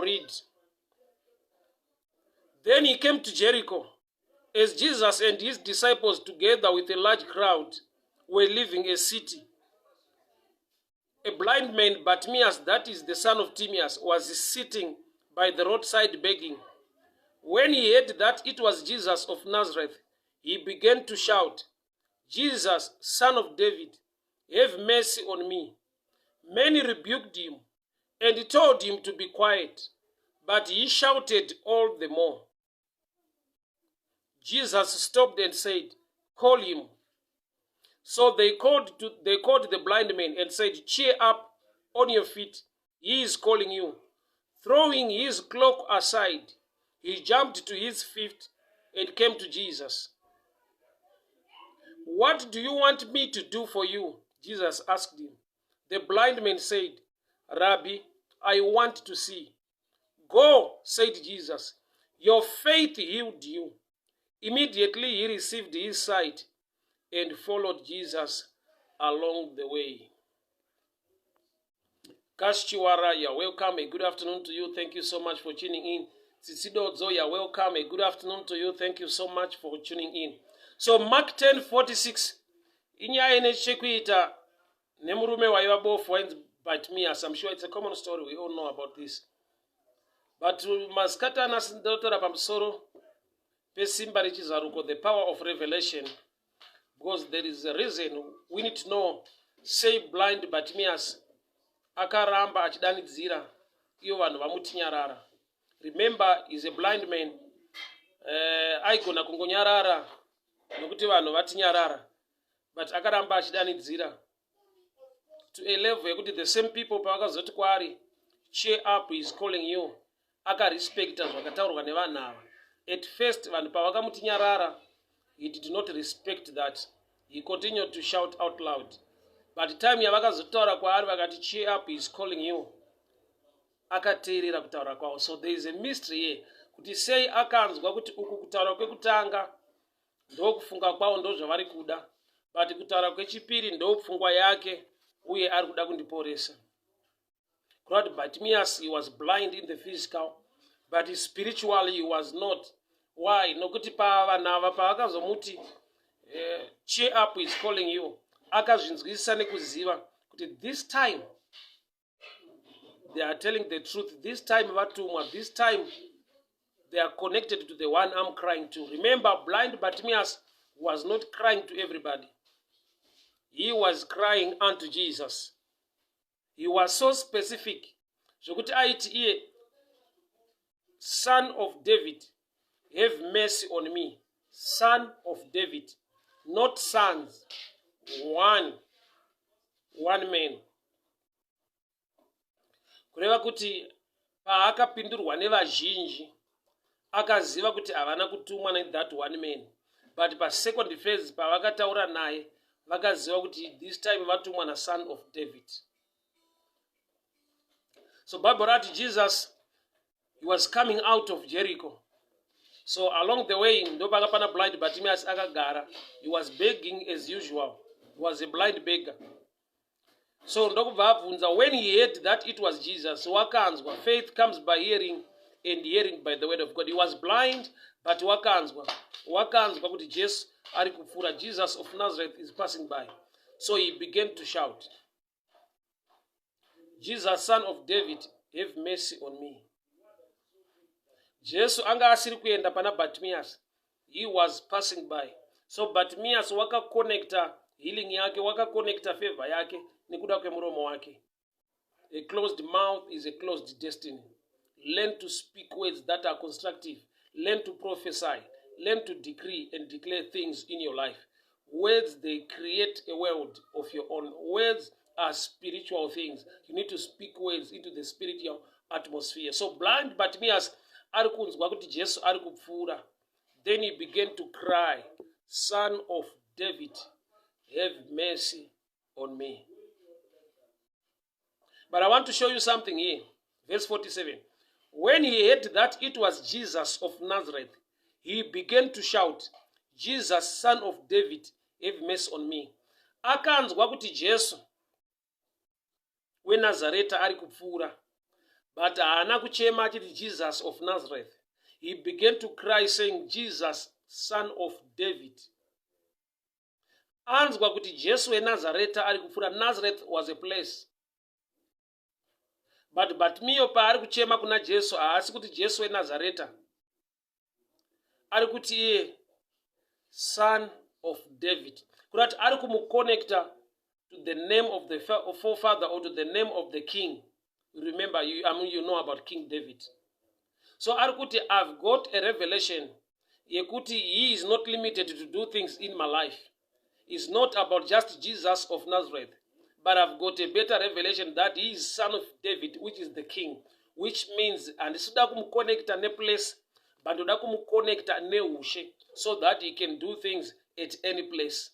read. Then he came to Jericho. As Jesus and his disciples, together with a large crowd, were leaving a city, a blind man, Bartimaeus, that is the son of Timaeus, was sitting by the roadside begging. When he heard that it was Jesus of Nazareth, he began to shout, "Jesus, Son of David, have mercy on me." Many rebuked him and told him to be quiet, but he shouted all the more. Jesus stopped and said, "Call him." So they called the blind man and said, "Cheer up, on your feet, he is calling you." Throwing his cloak aside, he jumped to his feet and came to Jesus. "What do you want me to do for you?" Jesus asked him. The blind man said, "Rabbi, I want to see." "Go," said Jesus. "Your faith healed you." Immediately he received his sight and followed Jesus along the way. Kashiwara, you're welcome. A good afternoon to you. Thank you so much for tuning in. Tsitsidodzo, you're welcome. A good afternoon to you. Thank you so much for tuning in. So Mark 10:46. Inyaya nechekuita nemurume waiva bofu wainzi Bartimaeus. I'm sure it's a common story. We all know about this. But maskatana sindotora pamusoro pesimba rechizaruko, the power of revelation, because there is a reason we need to know. Say blind Bartimaeus akaramba achidanidzira iyo vanhu vamutinyarara. Remember, he's a blind man. Aigona kungonyarara nokuti vanhu vatinyarara, but akaramba achidanidzira to a level yekuti the same people pavakazoti kwaari, "Cheer up, he is calling you," akarespecta zvakataurwa nevanhu ava. At first, vanhu pavakamutinyarara, he did not respect that. He continued to shout out loud. But time yavakazotaura kwaari vakati, "Cheer up, he is calling you," akateerera kutaura kwavo. So there is a mystery here. Kuti sei akanzwa kuti uku kutaura kwekutanga ndo kufunga kwavo ndo zvavari kuda, but kutaura kwechipiri ndo pfungwa yake uye ari kuda kundiporesa. God, Bartimaeus, he was blind in the physical, but spiritually he was not. Why? Nokuti pavanava pavakazomuti "Cheer up, he is calling you," akazvinzwisisa nekuziva kuti this time they are telling the truth. This time vatumwa. This time they are connected to the one I'm crying to. Remember, blind Bartimaeus was not crying to everybody. He was crying unto Jesus. He was so specific. Zvokuti aiti iye, "Son of David, have mercy on me." Son of David, not sons. One man. Kureva kuti paakapindurwa nevazhinji, akaziva kuti havana kutumwa na that one man. But pa second phase pavakataura naye, vakaziva kuti this time vatumwa na son of David. So Bible writes Jesus, he was coming out of Jericho. So along the way, ndo pakapana blind Bartimaeus akagara. He was begging as usual. He was a blind beggar. So ndokubva abvunza, when he heard that it was Jesus, wakanzwa. Faith comes by hearing, and hearing by the word of God. He was blind, but wakanzwa kuti Jesus ari kupfuura, Jesus of Nazareth is passing by. So he began to shout, "Jesus, Son of David, have mercy on me." Jesu anga asiri kuenda pana Bartimaeus. He was passing by. So Bartimaeus wakakonekta healing yake, wakakonekta favor yake nekuda kwemuromo wake. A closed mouth is a closed destiny. Learn to speak words that are constructive. Learn to prophesy. Learn to decree and declare things in your life. Words, they create a world of your own. Words are spiritual things. You need to speak words into the spiritual atmosphere. So blind Bartimaeus ari kunzwa kuti Jesu ari kupfuura. Then he began to cry, "Son of David, have mercy on me." But I want to show you something here. Verse 47. When he heard that it was Jesus of Nazareth, he began to shout, "Jesus, Son of David, have mercy on me." Akanzwa kuti Jesu weNazareta ari kupfuura. But haana kuchema achiti Jesus of Nazareth. He began to cry saying, Jesus, son of David. Anzwa kuti Jesu weNazareta ari kupfuura. Nazareth was a place. But Bartimaeus paari kuchema kuna Jesu, haasi kuti Jesu weNazareta. Ari kuti iye son of David. Kurati ari kumuconnecta to the name of the forefather or to the name of the king. Remember, you know about King David. So ari kuti I've got a revelation. Yekuti he is not limited to do things in my life. It's not about just Jesus of Nazareth. But I've got a better revelation that he is son of David, which is the king. Which means, and suda kumuconnecta ne place, but uda kumuconnecta ne ushe, so that he can do things at any place.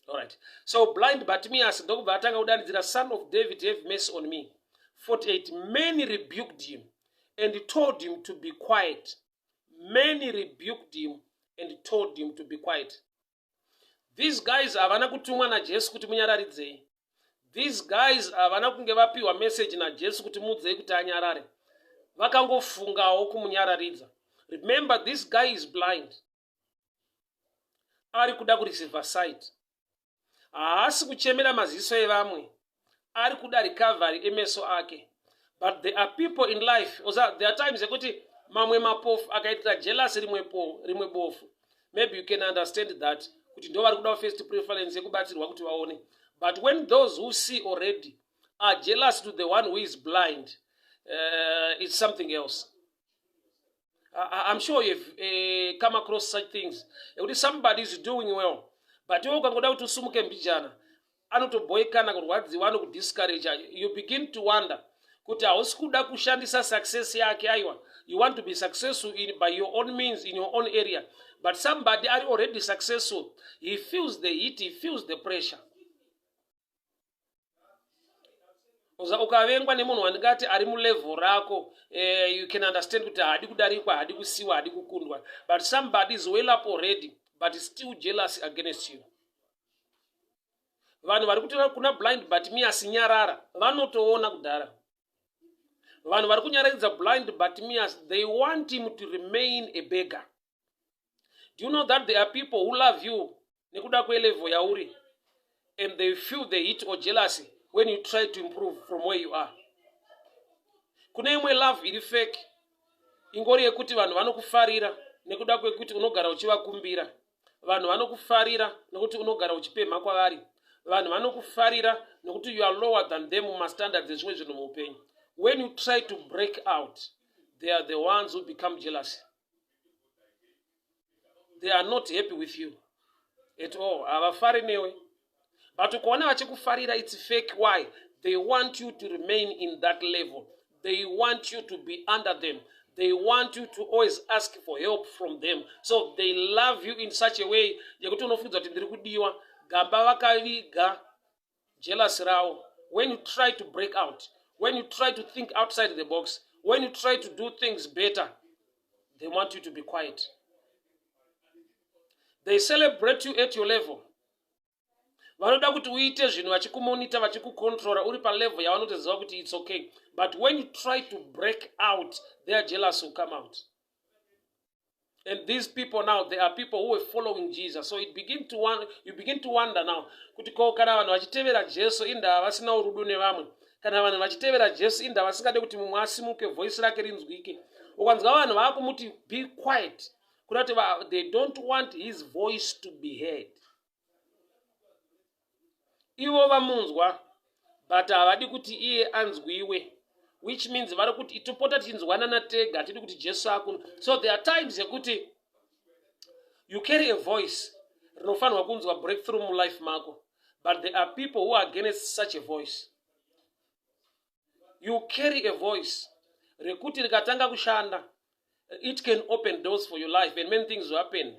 Alright. So blind Bartimaeus, the son of David, have mercy on me. 48. Many rebuked him and told him to be quiet. Many rebuked him and told him to be quiet. These guys havana kutumwa na Jesu kuti munyararidzei. These guys havana kunge vapiwa message na Jesu kuti mudzei kuti anyarare. Vakangofungawo kumunyararidza. Remember, this guy is blind. Ari kuda kureceive sight. Haasi kuchemera maziso evamwe. Ari kuda recovery emeso ake. But there are people in life, there are times ekuti mamwe mapofu akaitira jealous rimwe bofu. Maybe you can understand that. Kuti ndo vari kuda first preference yekubatirwa kuti vaone. But when those who see already are jealous to the one who is blind, it's something else. I'm sure you've come across such things. If somebody is doing well, but you ukangoda kuti usumuke mbijana, anotoboekana kurwadziwa anokudiscourage. You begin to wonder kuti hausi kuda kushandisa success yake aiwa. You want to be successful by your own means in your own area. But somebody are already successful. He feels the heat, he feels the pressure. Ukavengwa nemunhu wandingati ari mulevel rako, you can understand kuti hadi kudarikwa, hadi kusiwa, hadi kukundwa. But somebody is well up already, but is still jealous against you. Vanhu vari kutora kuna blind Bartimaeus nyarara, vanotoona kudhara. Vanhu vari kunyararidza blind Bartimaeus, they want him to remain a beggar. Do you know that there are people who love you nekuda kwelevel yauri, and they feel the heat or jealousy when you try to improve from where you are? Kune imwe love iri fake, ingori yekuti vanhu vanokufarira nekuda kwekuti unogara uchivakumbira. Vanhu vanokufarira nekuti unogara uchipemha kwavari. Vanhu vanokufarira nekuti you are lower than them mumastandards ezvimwe zvinhu muupenyu. When you try to break out, they are the ones who become jealous. They are not happy with you at all. Havafari newe. But ukaona vachikufarira, it's fake. Why? They want you to remain in that level. They want you to be under them. They want you to always ask for help from them. So they love you in such a way. Yekuti unofunza kuti ndiri kudiwa, gamba vakaviga jealous rao. When you try to break out, when you try to think outside the box, when you try to do things better, they want you to be quiet. They celebrate you at your level. Vanoda kuti uite zvinhu vachikumonita, vachikucontrola uri pa level yavanotoziva kuti it's okay. But when you try to break out, their jealous will come out. And these people now, they are people who are following Jesus. So you begin to wonder now, kuti ko kana vanhu vachitevera Jesu inda vasina urudo nevamwe, kana vanhu vachitevera Jesu inda vasingade kuti mumwe asimuke voice rake rinzwike. Ukanzwa vanhu vakumuti be quiet, kuti they don't want his voice to be heard. Ivo vamunzwa, but havadi kuti iye anzwiwe, which means vari kuti itopota tichinzwanana tega, tiri kuti Jesu akuno. So there are times yekuti you carry a voice rinofanirwa kunzwa breakthrough mu life mako, but there are people who are against such a voice. You carry a voice rekuti rikatanga kushanda, it can open doors for your life and many things will happen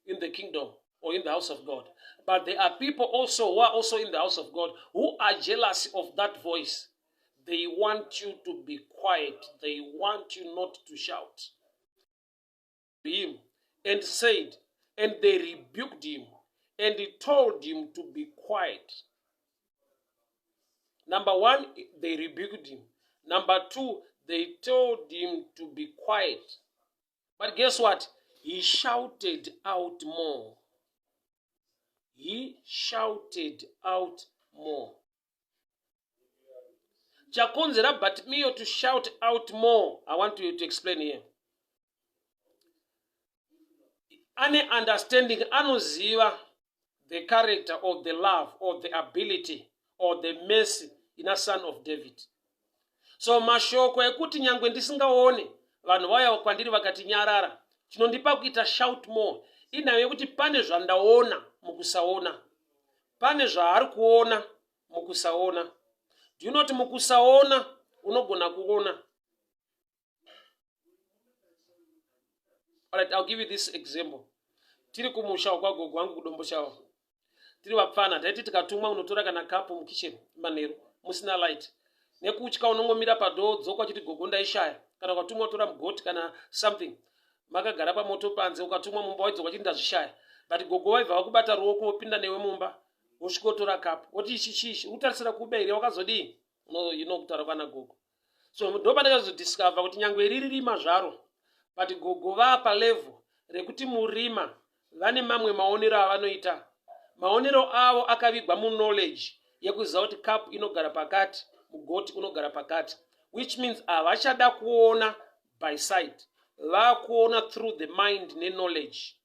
in the kingdom or in the house of God. But there are people also who are also in the house of God who are jealous of that voice. They want you to be quiet. They want you not to shout. Him and said, and they rebuked him and he told him to be quiet. Number one, they rebuked him. Number 2, they told him to be quiet. But guess what? He shouted out more. He shouted out more. Chakonzera Bartimaeus to shout out more. I want you to explain here. Any understanding, anoziva the character or the love or the ability or the mercy in a son of David. So mashoko ekuti nyangwe ndisingaone vanhu vaya kwandiri vakati nyarara chinondipa kuita shout more inayo yekuti pane zvandaona mukusaona, pane zvaari kuona mukusaona. Do you know kuti mukusaona unogona kuona? Alright, I'll give you this example. Tiri kumusha kwagogo wangu kudombo chawo. Tiri vapfana taiti tikatumwa unotora kana kapu mukitchen manheru musina light. Nekutya unongomira padoo dzoka chiti gogo ndaishaya kana ukatumwa utora mugoti kana something. Makagara pamoto panze ukatumwa mumba waidzoka chiti ndazvishaya. But gogo waibva wakubata ruoko wopinda newe mumba wosvikotora kapu. Woti ichi utarisira kubeire wakazodii? No, you know kutaura kana gogo. So ndo pandakazodiscover kuti nyangwe riri rima zvaro. But gogo vapa level rekuti murima vane mamwe maonero avanoita. Maonero avo akavigwa mu knowledge yekuziva kuti cup inogara pakati, mugoti unogara pakati, which means havachada kuona by sight, vakuona through the mind ne knowledge.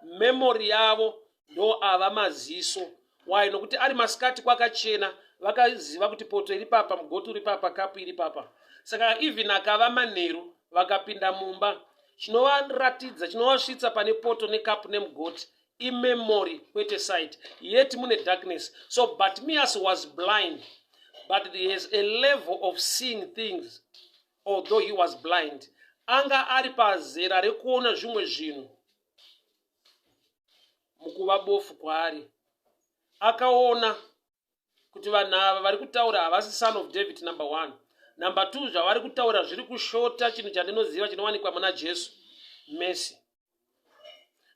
Memory yavo ndo ava maziso. Why? Nokuti ari masikati kwakachena vakaziva kuti poto iri papa, mugoti uri papa, cup iri papa. Saka even akava manheru vakapinda mumba, chinovaratidza chinovasvitsa pane poto nekapu nemugoti imemory kwete sight, yet mune darkness. So Bartimaeus was blind, but there is a level of seeing things. Although he was blind, anga ari pazera rekuona zvimwe zvinhu mukuva bofu kwaari. Akaona kuti vanhu ava vari kutaura havasi son of David, number 1. Number 2, zvavari kutaura zviri kushota chinhu chandinoziva chinowanikwa muna Jesu, mercy.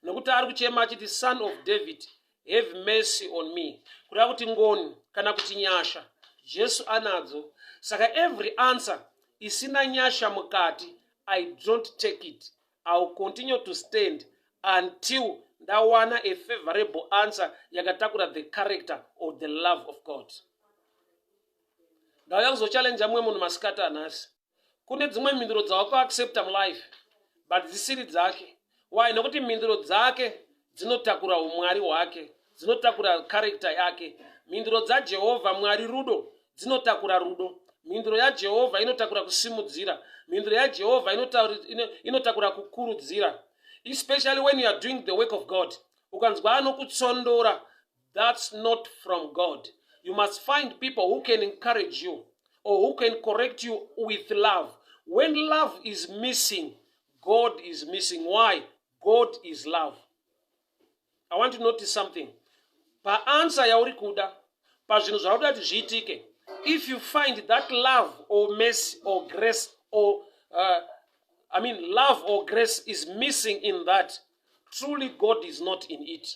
Nokuti ari kuchema achiti son of David, have mercy on me. Kuda kuti ngoni kana kuti nyasha Jesu anadzo. Saka every answer isina nyasha mukati, I don't take it. I will continue to stand until ndawana a favorable answer yakatakura the character or the love of God. Ndauya kuzochallenge mumwe munhu masikati anhasi. Kune dzimwe mhinduro dzawakaaccepta mulife, but dzisiri dzake. Why? Nokuti mhinduro dzake dzinotakura umwari hwake, dzinotakura character yake. Mhinduro dzaJehovha Mwari rudo dzinotakura rudo. Mhinduro yaJehovha inotakura kusimudzira. Mhinduro yaJehovha inotakura kukurudzira. Especially when you are doing the work of God. Ukanzwa anokutsondora, that's not from God. You must find people who can encourage you or who can correct you with love. When love is missing, God is missing. Why? God is love. I want to notice something. Pa answer yauri kuda, pa zvinhu zvauri kuti zviitike. If you find that love or mercy or grace or love or grace is missing in that, truly God is not in it.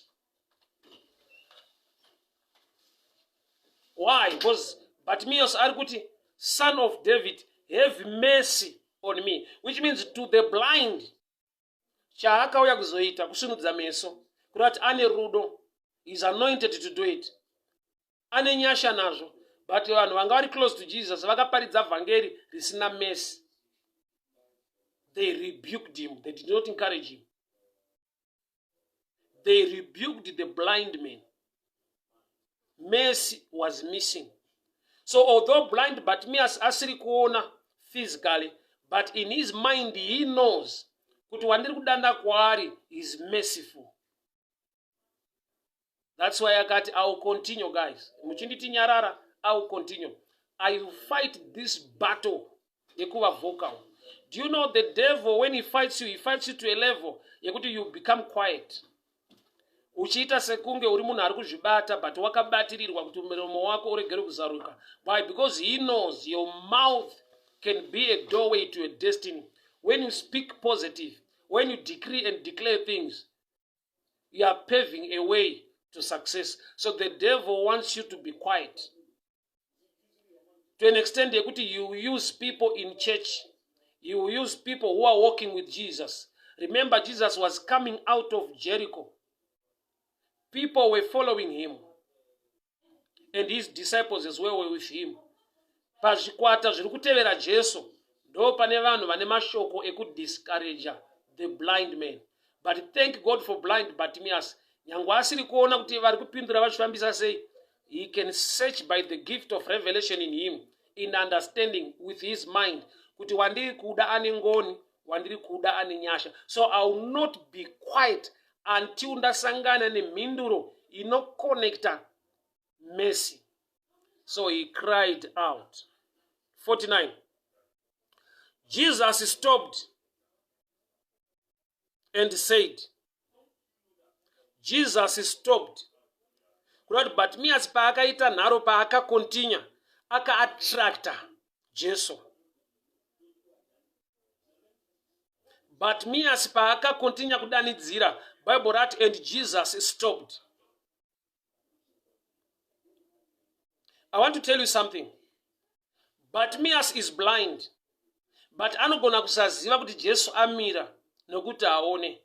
Why? Because Bartimaeus argued, son of David, have mercy on me. Which means to the blind, chaakauya kuzoita kusunudza meso, kuti ane rudo, is anointed to do it. Ane nyasha nazvo, but vanhu vanga vari close to Jesus vakaparidza vhangeri risina mercy. They rebuked him. They did not encourage him. They rebuked the blind man. Mercy was missing. So although blind Bartimaeus asiri kuona physically, but in his mind he knows kuti wandiri kudanda kwaari is merciful. That's why akati, I will continue, guys. Muchinditi nyarara, I will continue. I will fight this battle yekuva vocal. Do you know the devil, when he fights you to a level yekuti you become quiet. Uchiita sekunge uri munhu ari kuzvibata, but wakabatirirwa kuti muromo wako uregere kuzaruka. Why? Because he knows your mouth can be a doorway to a destiny. When you speak positive, when you decree and declare things, you are paving a way to success. So the devil wants you to be quiet, to an extent yekuti you use people in church, you use people who are walking with Jesus. Remember, Jesus was coming out of Jericho. People were following him, and his disciples as well were with him. Pazvikwata zviri kutevera Jesu ndo pane vanhu vane mashoko ekudiscourage the blind man. But thank God for blind Bartimaeus. Nyangwe asiri kuona kuti vari kupindura vachifambisa sei, he can search by the gift of revelation in him, in understanding with his mind kuti wandiri kuda ane ngoni, wandiri kuda ane nyasha. So I will not be quiet until ndasangana nemhinduro inoconnecta mercy. So he cried out. 49. Jesus stopped and said, Jesus stopped. Kurati Bartimaeus paakaita nharo paakakontinya akaattracta Jesu. Bartimaeus paakakontinya kudanidzira, Bible rati and Jesus stopped. I want to tell you something. Bartimaeus is blind, but anogona kusaziva kuti Jesu amira nokuti aone.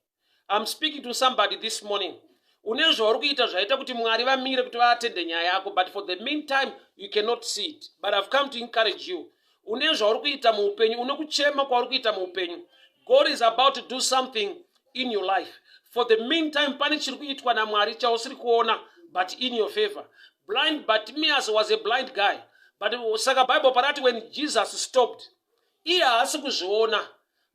I'm speaking to somebody this morning. Une zvauri kuita zvaita kuti Mwari vamire kuti vaatende nyaya yako, but for the meantime you cannot see it. But I've come to encourage you. Une zvauri kuita muupenyu, une kuchema kwauri kuita muupenyu. God is about to do something in your life. For the meantime pane chiri kuitwa naMwari chausiri kuona, but in your favor. Blind Bartimaeus was a blind guy, but saka Bible parati when Jesus stopped, iye haasi kuzviona,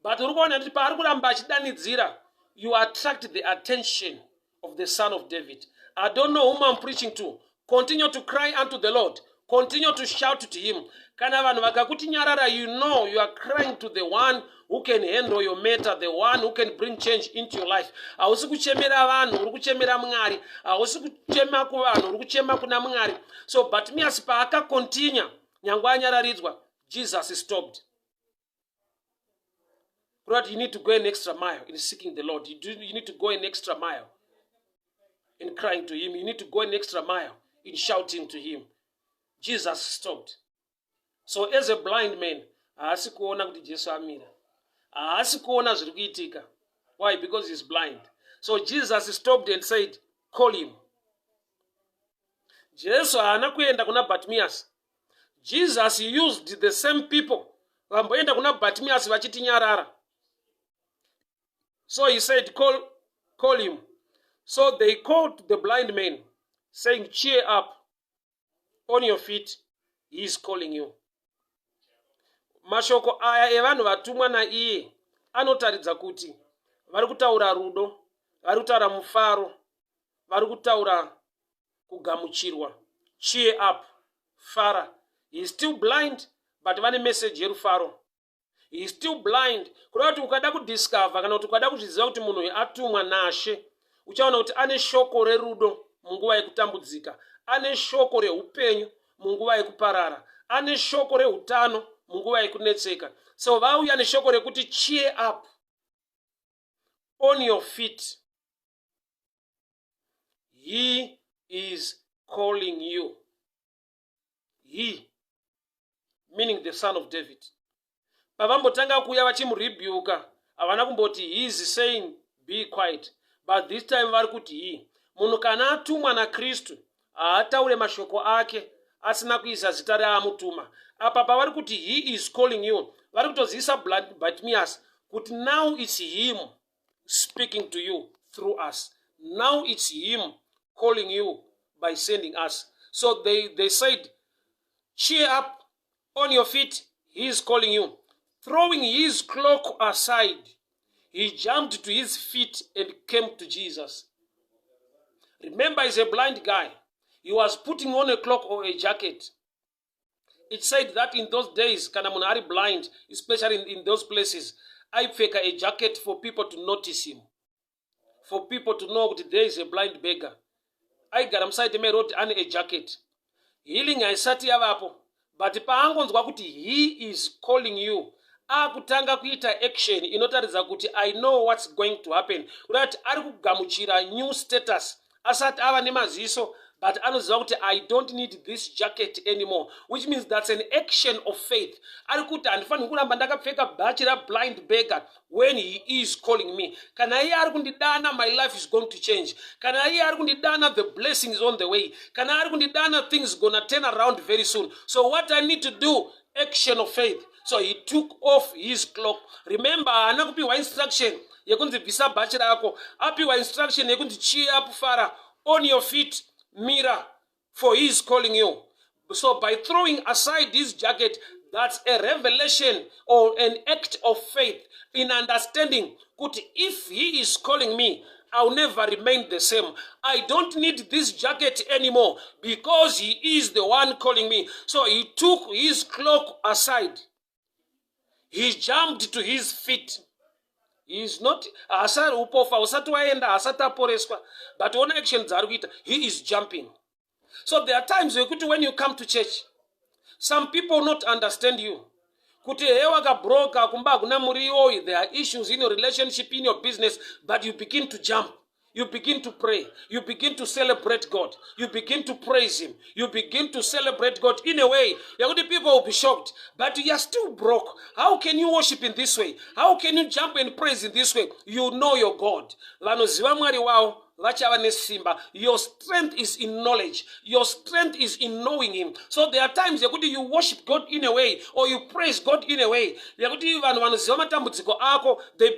but uri kuona kuti paari kuramba achidanidzira, you attract the attention of the Son of David. I don't know whom I'm preaching to. Continue to cry unto the Lord. Continue to shout to him. Kana vanhu vakakuti nyarara, you know you are crying to the one who can handle your matter, the one who can bring change into your life. Hausi kuchemera vanhu, uri kuchemera Mwari. Hausi kuchema kuvanhu, uri kuchema kuna Mwari. So Bartimaeus paakakontinya, nyangwe anyararidzwa, Jesus stopped. But you need to go an extra mile in seeking the Lord. You need to go an extra mile in crying to him. You need to go an extra mile in shouting to him. Jesus stopped. So as a blind man, haasi kuona kuti Jesu amira. Haasi kuona zviri kuitika. Why? Because he's blind. So Jesus stopped and said, call him. Jesu haana kuenda kuna Bartimaeus. Jesus used the same people vamboenda kuna Bartimaeus vachiti nyarara. So he said, call him. So they called the blind man, saying, cheer up, on your feet, he is calling you. Mashoko aya evanhu vatumwa naiye anotaridza kuti vari kutaura rudo, vari kutaura mufaro, vari kutaura kugamuchirwa. Cheer up, fara. He is still blind, but vane message yerufaro. He is still blind. Kuda kuti ukada kudiscover kana kuti ukada kuzviziva kuti munhu atumwa naShe, uchaona kuti ane shoko rerudo munguva yekutambudzika, ane shoko reupenyu munguva yekuparara, ane shoko reutano munguva yekunetseka. So vauya neshoko rekuti cheer up, on your feet, he is calling you. He, meaning the Son of David. Pavambotanga kuya vachimurebuka, havana kumboti he is saying be quiet, but this time vari kuti he. Munhu kana atumwa naKristu haataure mashoko ake asina kuisa zita raamutuma. Apa pavari kuti he is calling you, vari kutozivisa Bartimaeus kuti now it's him speaking to you through us. Now it's him calling you by sending us. So they said, cheer up, on your feet, he is calling you. Throwing his cloak aside, he jumped to his feet and came to Jesus. Remember, he's a blind guy. He was putting on a cloak or a jacket. It said that in those days, kana munhu ari blind, especially in those places, aipfeka a jacket for people to notice him, for people to know that there is a blind beggar. Aigara musaite meroti ane a jacket. Healing haisati yavapo, but paangonzwa kuti he is calling you, akutanga kuita action inotaridza kuti I know what's going to happen. Kuti ari kugamuchira new status asati ava nemaziso, but anoziva kuti I don't need this jacket anymore, which means that's an action of faith. Ari kuti handifaniri kuramba ndakapfeka bhachi rablind beggar when he is calling me. Kana iye ari kundidana, my life is going to change. Kana iye ari kundidana, the blessing is on the way. Kana ari kundidana, things gonna turn around very soon. So what I need to do, action of faith. So he took off his cloak. Remember, haana kupiwa instruction yekunzi bvisa bhachi rako, apiwa instruction yekunzi cheer up Farah, on your feet, mirror, for he is calling you. So by throwing aside his jacket, that's a revelation or an act of faith in understanding that if he is calling me, I'll never remain the same. I don't need this jacket anymore because he is the one calling me. So he took his cloak aside. He jumped to his feet. He is not asari upofa usati waenda asati aporeswa, but one action zaruita, he is jumping. So there are times when you come to church, some people not understand you. Kuti hewa ka broka kumba kuna muriyo, there are issues in your relationship, in your business, but you begin to jump. You begin to pray. You begin to celebrate God. You begin to praise him. You begin to celebrate God in a way. People will be shocked. But you are still broke. How can you worship in this way? How can you jump and praise in this way? You know your God. Your strength is in knowledge. Your strength is in knowing him. So there are times you worship God in a way, or you praise God in a way. They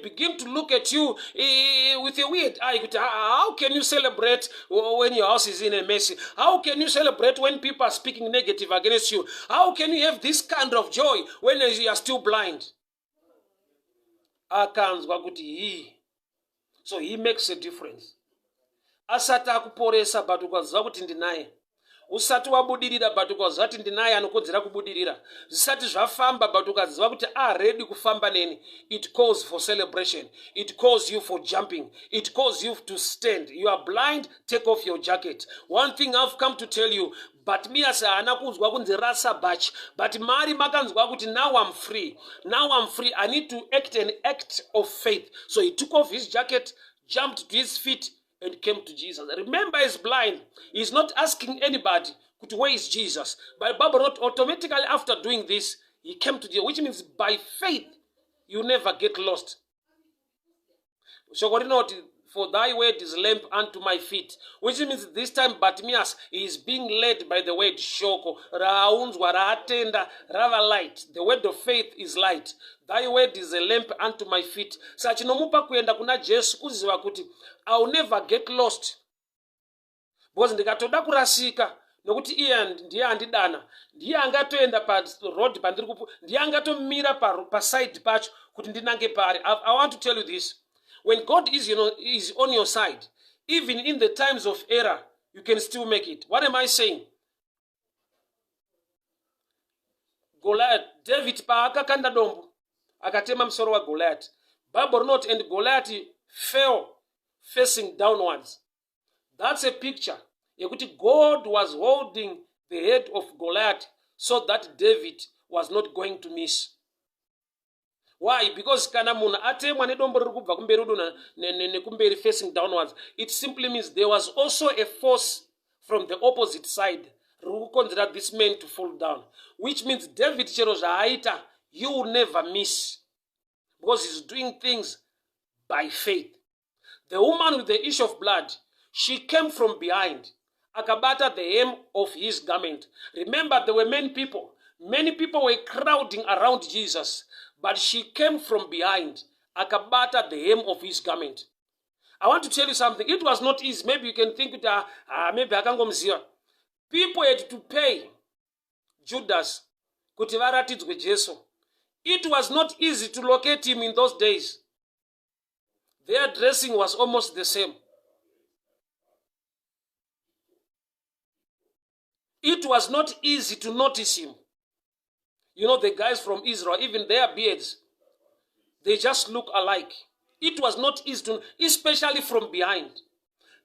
begin to look at you with a weird eye. How can you celebrate when your house is in a mess? How can you celebrate when people are speaking negative against you? How can you have this kind of joy when you are still blind? So he makes a difference. Asati akuporesa but ukaziva kuti ndinaye. Usati wabudirira but ukaziva kuti ndinaye anokodzera kubudirira. Zvisati zvafamba but ukaziva kuti ready kufamba neni. It calls for celebration. It calls you for jumping. It calls you to stand. You are blind, take off your jacket. One thing I've come to tell you, but me as haana kuzwa kunzi rasa bhachi, but mari makanzwa kuti now I'm free. Now I'm free. I need to act an act of faith. So he took off his jacket, jumped to his feet, and came to Jesus. Remember, he's blind. He's not asking anybody, where is Jesus? But Bible not automatically after doing this, he came to Jesus, which means by faith, you never get lost. So what do you know? For thy word is lamp unto my feet. Which means this time Bartimaeus is being led by the word shoko. Raunzwa raatenda rava light. The word of faith is light. Thy word is a lamp unto my feet. Sa chinomupa kuenda kuna Jesu kuziva kuti I'll never get lost. Because ndikatoda kurasika nokuti iye ndiye andidana. Ndiye angatoenda pa road pandiri kupu. Ndiye angatomira pa side pacho kuti ndinange pari. I want to tell you this. When God is, is on your side, even in the times of error, you can still make it. What am I saying? Goliath, David pa akakanda dombo, akatema msoro wa Goliath. Bible not, and Goliath fell facing downwards. That's a picture. God was holding the head of Goliath so that David was not going to miss. Why? Because kana munhu atemwa nedombo riri kubva kumberi udu nekumberi facing downwards, it simply means there was also a force from the opposite side riri kukonzera this man to fall down, which means David chero zvaaita, you will never miss, because he's doing things by faith. The woman with the issue of blood, she came from behind, akabata the hem of his garment. Remember, there were many people were crowding around Jesus, but she came from behind, akabata the hem of his garment. I want to tell you something. It was not easy. Maybe you can think that maybe akangomziva. People had to pay Judas kuti varatidzwe Jesu. It was not easy to locate him in those days. Their dressing was almost the same. It was not easy to notice him. The guys from Israel, even their beards, they just look alike. It was not easy to, especially from behind.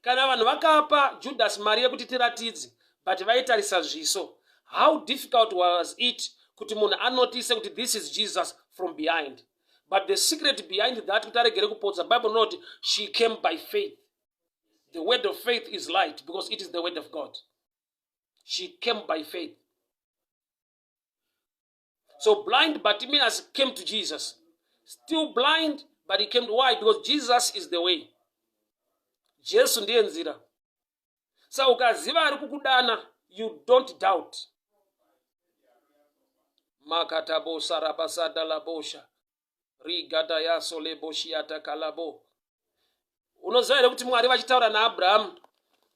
Kana vanhu vakapa Judas Maria kuti tiratidze, but vaitarisa zviso. How difficult was it kuti munhu anotice kuti this is Jesus from behind? But the secret behind that, kuti aregere kupotsa, Bible note, she came by faith. The word of faith is light because it is the word of God. She came by faith. So blind Bartimaeus came to Jesus. Still blind, but he came. Why? Because Jesus is the way. Jesu ndiye nzira. So ukaziva ari kukudana, you don't doubt. Makatabo sarabasada labosha. Rigada yaso leboshi atakalabo. Unozoera kuti Mwari vachitaura naAbraham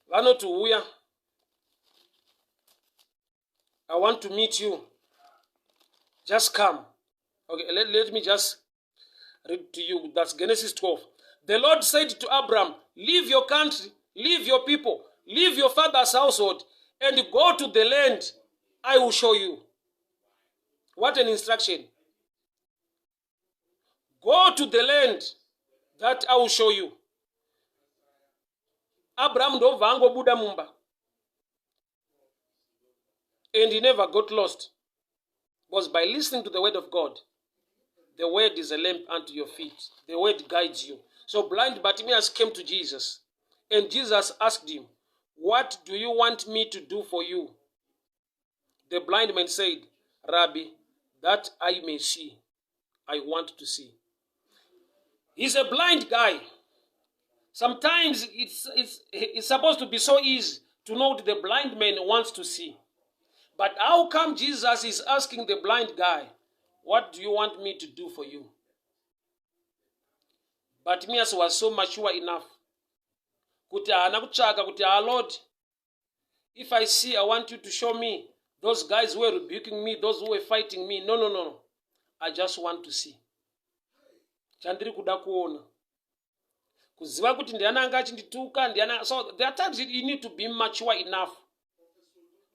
vanoti uya. I want to meet you. Just come. Okay, let me just read to you. That's Genesis 12. The Lord said to Abraham, leave your country, leave your people, leave your father's household, and go to the land I will show you. What an instruction. Go to the land that I will show you. Abraham ndobva angobuda mumba. And he never got lost. Was by listening to the word of God. The word is a lamp unto your feet. The word guides you. So blind Bartimaeus came to Jesus. And Jesus asked him, what do you want me to do for you? The blind man said, Rabbi, that I may see. I want to see. He's a blind guy. Sometimes it's supposed to be so easy to know that the blind man wants to see. But how come Jesus is asking the blind guy, what do you want me to do for you? Bartimaeus was so mature enough. Lord, if I see, I want you to show me those guys who were rebuking me, those who were fighting me. No. I just want to see. Chandiri kuda kuona. Kuziva kuti ndiana anga achindituka, ndiana. So there are times you need to be mature enough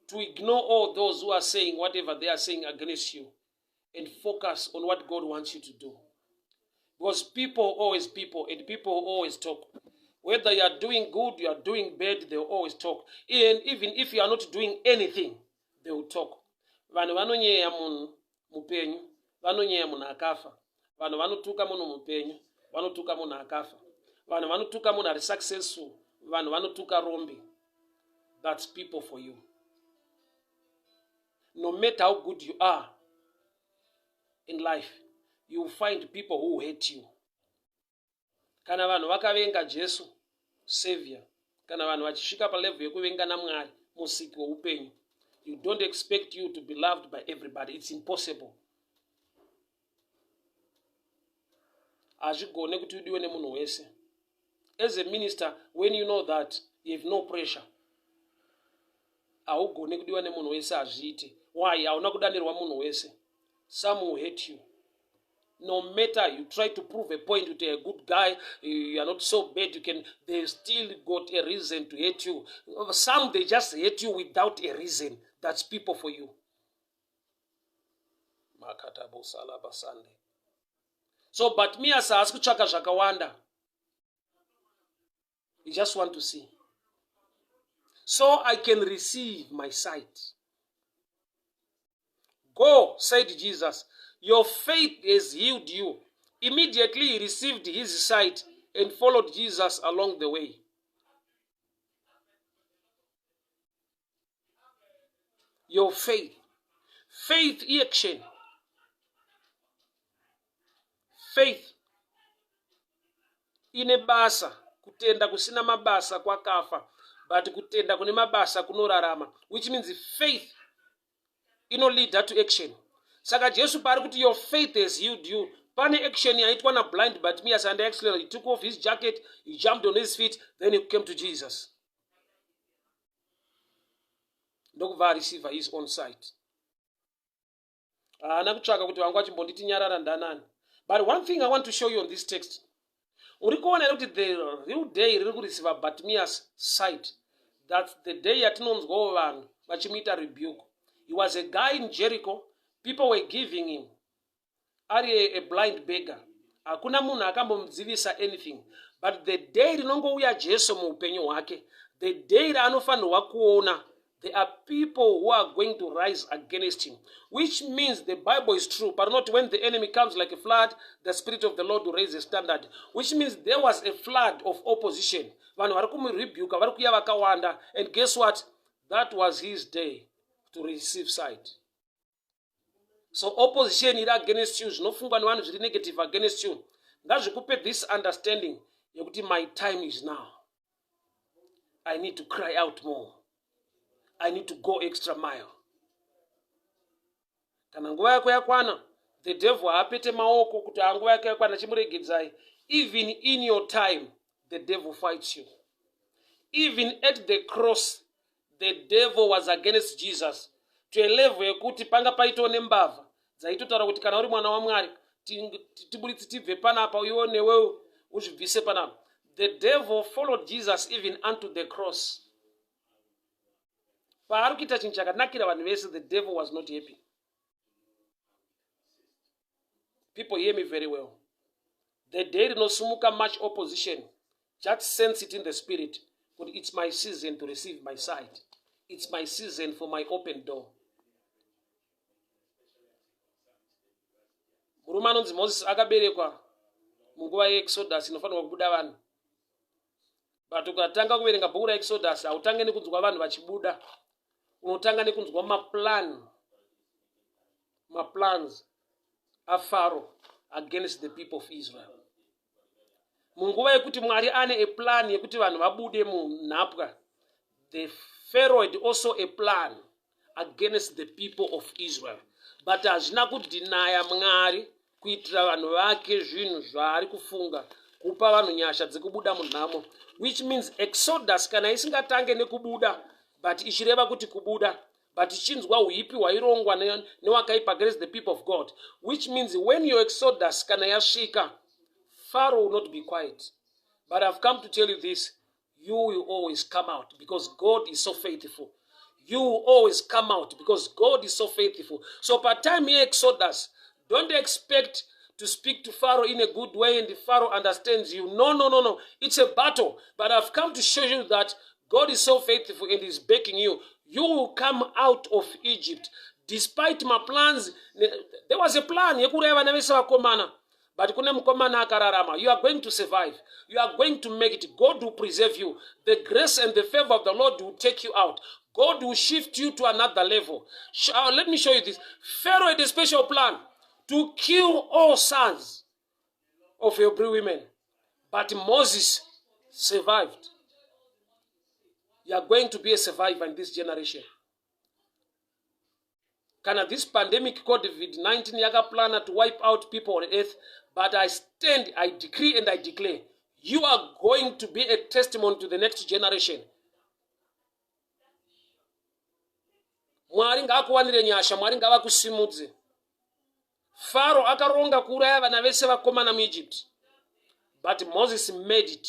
to ignore all those who are saying whatever they are saying against you and focus on what God wants you to do. Because people always talk. Whether you are doing good, you are doing bad, they will always talk. And even if you are not doing anything, they will talk. Vanhu vanonyeya munhu mupenyu, vanonyeya munhu akafa. Vanhu vanotuka munhu mupenyu, vanotuka munhu akafa. Vanhu vanotuka munhu ari successful, vanhu vanotuka rombe. That's people for you. No matter how good you are in life, you will find people who hate you. Kana vanhu vakavenga Jesu, Savior. Kana vanhu vachisvika palevel yekuvenga naMwari, musiki weupenyu. You don't expect you to be loved by everybody. It's impossible. Azvigone kuti udiwe nemunhu wese. As a minister, when you know that, you have no pressure. Haugone kudiwa nemunhu wese azviite. Why? Hauna kudanirwa munhu wese. Some will hate you. No matter you try to prove a point with a good guy, you are not so bad, they still got a reason to hate you. Some, they just hate you without a reason. That's people for you. So, but me as askuchaka shakawanda, you just want to see. So I can receive my sight. Go, said Jesus. Your faith has healed you. Immediately he received his sight and followed Jesus along the way. Your faith. Faith action. Faith. Ine basa. Kutenda kusina mabasa kwa kafa. But kutenda kune mabasa kunorarama. Which means faith. Ino lead to action. Saka Jesu pari kuti your faith has healed you. Pane action yaitwa na blind Bartimaeus, and actually he took off his jacket, he jumped on his feet, then he came to Jesus. Ndokubva receive his own sight. Nakutsvaka kuti wangu achimbonditi nyarara ndanani. But one thing I want to show you on this text. Urikuona kuti the real day riri kureceive Bartimaeus sight. That's the day yatinonzwawo vanhu vachimuita rebuke. He was a guy in Jericho. People were giving him. Ari a blind beggar. Hakuna munhu akambomudzivisa anything. But the day rinongouya Jesu muupenyu hwake, the day raanofanirwa kuona, there are people who are going to rise against him. Which means the Bible is true. But not when the enemy comes like a flood, the Spirit of the Lord will raise a standard. Which means there was a flood of opposition. Vanhu vari kumurebuka, vari kuuya vakawanda. And guess what? that was his day to receive sight. So opposition iri against you, zvinofungwa nevanhu zviri negative against you, ngazvikupe this understanding yekuti my time is now. I need to cry out more. I need to go extra mile. Kana nguva yako yakwana, the devil haapete maoko kuti nguva yako yakwana chimuregedzai. Even in your time, the devil fights you. Even at the cross, the devil was against Jesus. To a level yekuti panga paito nembava dzaitotaura kuti kana uri mwana waMwari tibuditse tibve panapa uione wewe uzvibvise panapa. The devil followed Jesus even unto the cross. Paari kuita chinhu chakanakira vanhu vese, the devil was not happy. People hear me very well. The day rinosumuka much opposition, just sense it in the spirit. But it's my season to receive my sight. It's my season for my open door. Murume anonzi Moses akaberekwa munguva yeExodus inofanirwa kubuda vanhu. But ukatanga kuverenga bhuku raExodus hautange nekunzwa vanhu vachibuda. Unotanga nekunzwa maplans aFaro against the people of Israel. Munguva yekuti Mwari ane a plan yekuti vanhu vabude munhapwa, the Pharaoh had also a plan against the people of Israel. But hazvina kudinaya Mwari kuitira vanhu vake zvinhu zvaari kufunga kupa vanhu nyasha dzekubuda munhamo, which means Exodus kana isingatange nekubuda but ichireva kuti kubuda, but ichinzwa uipi hwairongwa newakaipa against the people of God, which means when your Exodus kana yasvika, Pharaoh will not be quiet. But I've come to tell you this, you will always come out because God is so faithful. You will always come out because God is so faithful. So by the time here Exodus, don't expect to speak to Pharaoh in a good way and the Pharaoh understands you. No. It's a battle. But I've come to show you that God is so faithful and is backing you. You will come out of Egypt. Despite my plans, there was a plan. But you are going to survive. You are going to make it. God will preserve you. The grace and the favor of the Lord will take you out. God will shift you to another level. Let me show you this. Pharaoh had a special plan to kill all sons of Hebrew women. But Moses survived. You are going to be a survivor in this generation. Can this pandemic called COVID-19 yakaplan to wipe out people on earth, but I stand, I decree and I declare, you are going to be a testimony to the next generation. Mwari ngaakuwanire nyasha, Mwari ngavakusimudze. Pharaoh akaronga kuuraya vana vese vakomana muEgypt, but Moses made it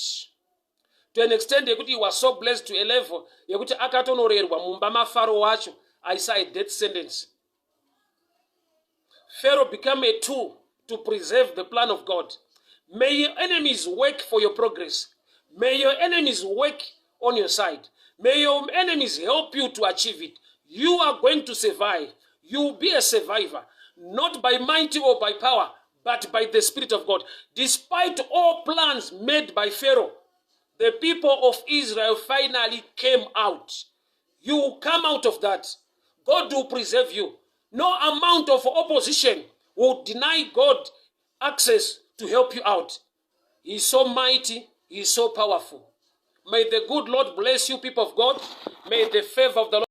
to an extent yekuti he was so blessed to a level yekuti akatonorerwa mumba maFaro wacho aisa a death sentence. Pharaoh became a tool to preserve the plan of God. May your enemies work for your progress. May your enemies work on your side. May your enemies help you to achieve it. You are going to survive. You will be a survivor, not by might or by power, but by the Spirit of God. Despite all plans made by Pharaoh, the people of Israel finally came out. You will come out of that. God will preserve you. No amount of opposition will deny God access to help you out. He is so mighty. He is so powerful. May the good Lord bless you, people of God. May the favor of the Lord